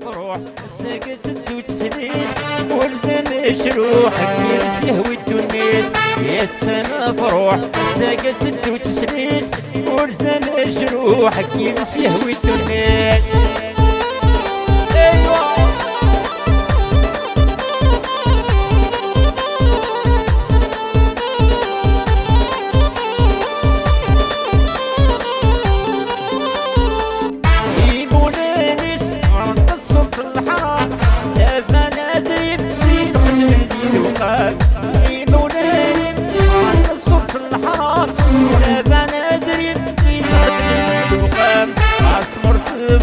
فروح سكت وتسليت ولزم شروح كيس يهوي الدنيا يا سما فروح سكت وتسليت ولزم شروح كيس يهوي الدنيا.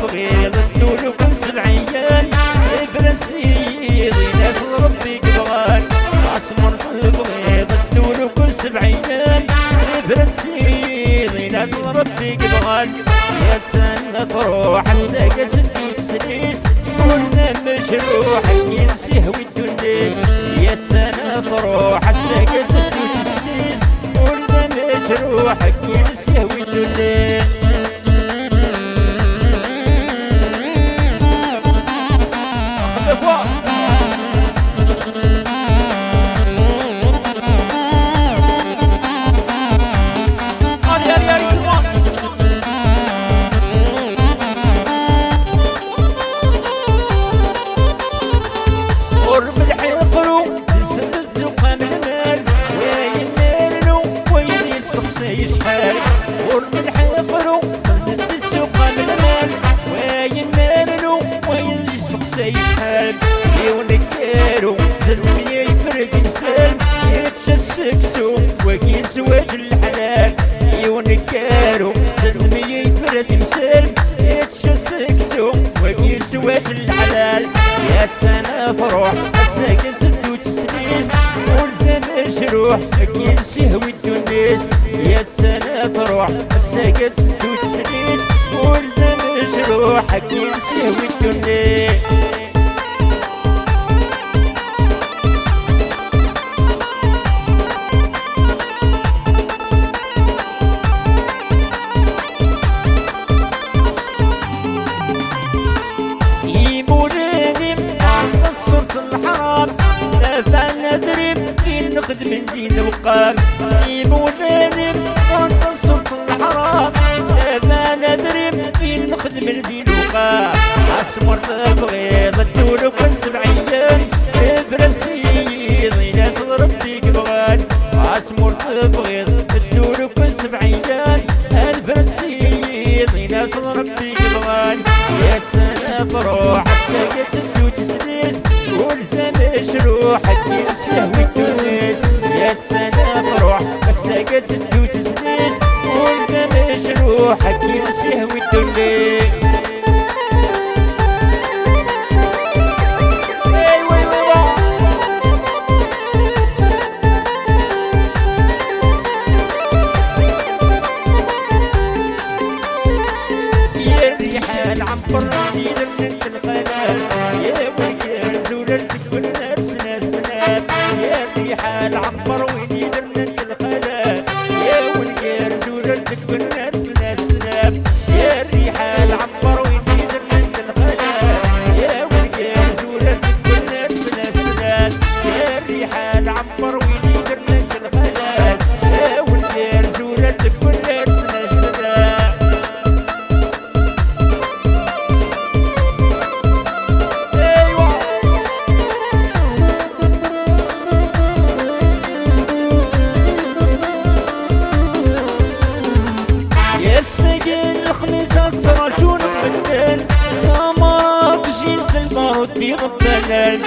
بغيض الدول وكل عيان البرنسيضي ناس ربي قبغان اسمر بغيض الدول وكل عيان البرنسيضي ناس ربي قبغان يا سنة تروح الساقة تدوت سنيت قلنا مشروح ينسيه ويدوني يا سنة تروح الساقة تدوت سنيت قلنا مشروح ينسيه ويدوني. يشحال ونكارو زلمي يفرق نسال يتشسكسو وكي زواج الحلال ونكارو زلمي يفرق نسال يتشسكسو وكي زواج الحلال يا سنة فروح الساكن زدو تسنين والفم مجروح كي نسهوي الدنيس يا سنة فروح الساكن زدو تسنين والفم مجروح كي نسهوي الدنيس. نخدم الدين وقام يمولاني وانت صرت الحرام ما ندري فين نخدم الدين وقام اسمر بغيض الدول وكل 7 برسيضي ناس ربي قبغان اسمر بغيض الدول وكل 7 البرسيضي ناس ربي قبغان يا سنة فروح الساقة تدوت سنين والثم شروح يسهوي الدنيا يا سنة فروح الساقة تدوت سنين والثم شروح يسهوي الدنيا. يا الريحان عبرني من القناة يا وليا زولتك والناس ناسنات يا الريحان عبر ويني من القناة يا وليا زولتك والناس ناسنات يا الريحان عبر ويني من القناة يا وليا زولتك والناس ناسنات يا الريحان عبر ويني من القناة يا وليا زولتك والناس ناسنات. السجن الخميسة تراجون بمدان تمام بجيز الموت يغبلان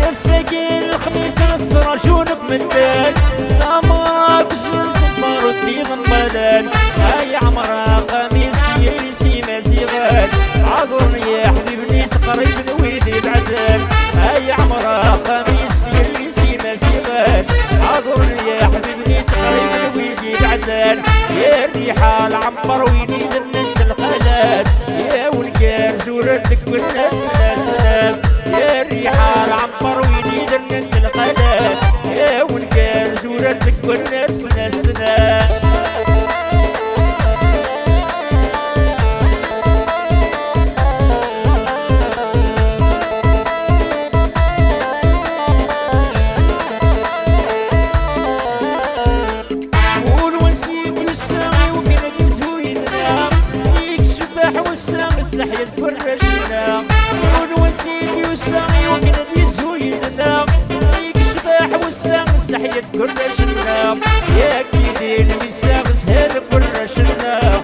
يا السجن الخميسة تراجون بمدان تمام بجيز الموت يغبلان هاي عمرها قميص يلسي مزيغان عذرني يا حبيبني سقريب نويدي العذاب هاي عمرها قميص يلسي مزيغان عذرني يا حبيبني سقريب نويدي العذاب يا الريحان عبر ويني زمنت الخلات يا ولقار زورتك والناس ناسنات يا الريحان عبر ويني زمنت الخلات يا ولقار زورتك والناس ناسنات. السحية تفرشنا ونوسيل يساعي وكنا يزويدنا يكشباح والساق السحية تفرشنا يا كيدين ميساق سهل فرشنا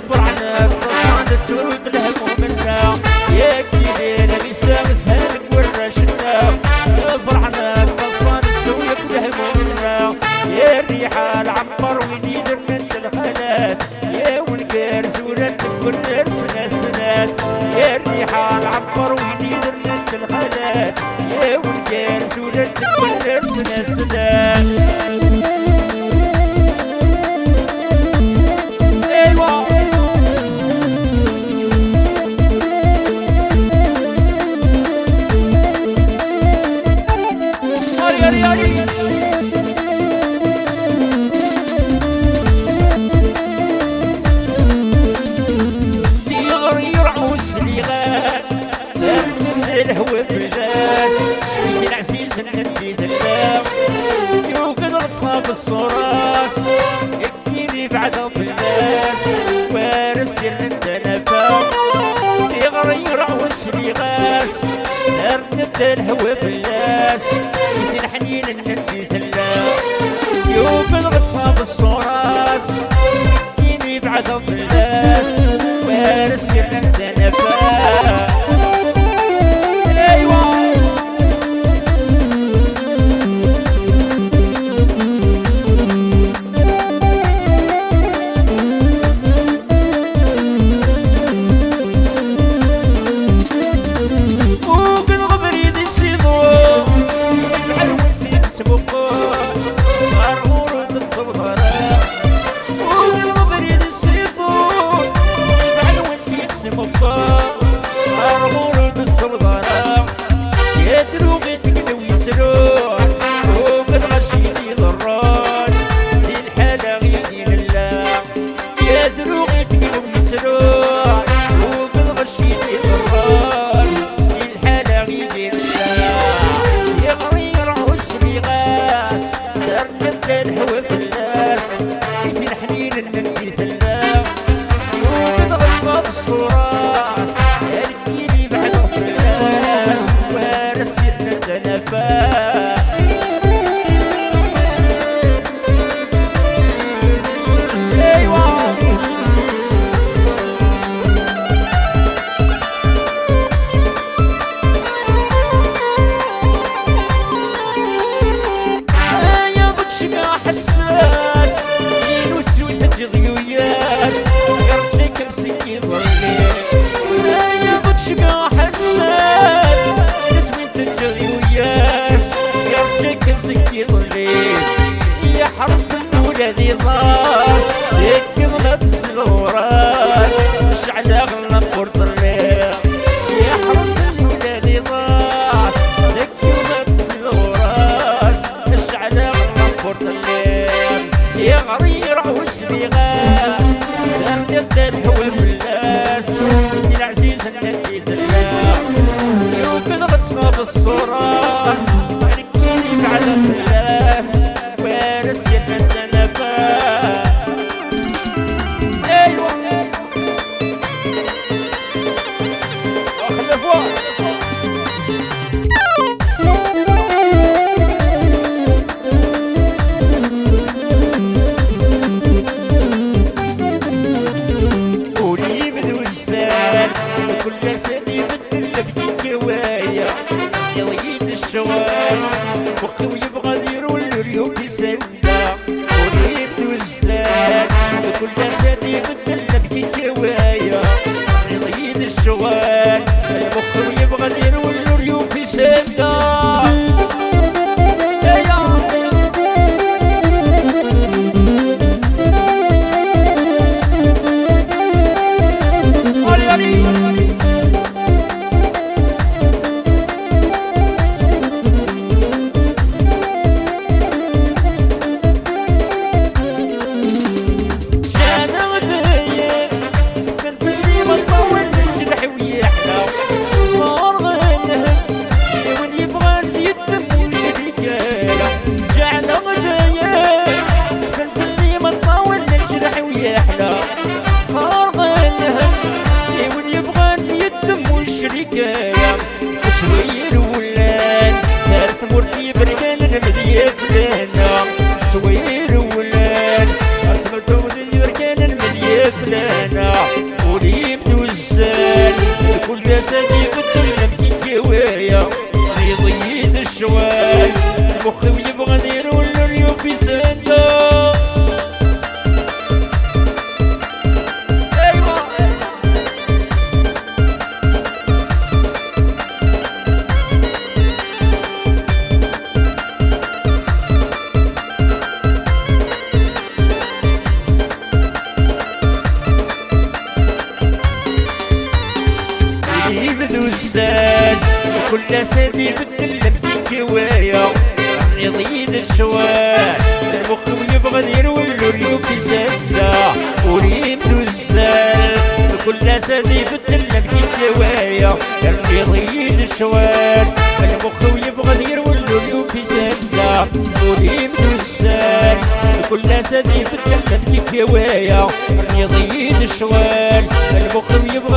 فرعنا فرعنا توب الهموم منا يا كيدين ميساق سهل فرشنا فرعنا فرعنا توب الهموم منا يا الريحة العنبر وين يدرنا الخلات يا ونقار زورة كل سنات يا الريحة العنبر وين يدرنا الخلات يا ونقار زورة كل سنات الهوى بلاس يجي العزيز ندي ذكاء يوقد غطها بالصراس يبكيني بعد بلاس وارس التنفا يغير عوسلي غاس ارنبت الهوى بلاس يجي الحنين ندي ذكاء يوقد غطها بالصراس يبكيني بعد بلاس وارس التنفا الذي ضاس يكذبت الصغوراس مش على اغلى قرط الليل يا حرم الذي ضاس يكذبت الصغوراس مش على اغلى قرط الليل يا غرير عوش غاس لم يبدا هو بالناس انت العزيز الذي ذلاك يكذبتها بالصورة عليكيني بعد الناس وارس يدنا مخي ويبغى يديروا الريوب يسندا وريد وزاد كل جسدي بدل نبكي كوايا يضيد الشوال مخي ويبغى يديروا الريوب يسندا يبغى سادي بدل بكيكاوية يضيد الشوال مخي ويبغى ندير والريو في سنة دوستان كل سادي بدل بكيكاوية يضيد الشوال المخ يبغى ندير والريو في سنة وريم دوستان كل سادي بدل بكيكاوية يضيد الشوال المخ يبغى ندير والريو في سنة وريم دوستان كل سادي بدل بكيكاوية يضيد الشوال المخ يبغى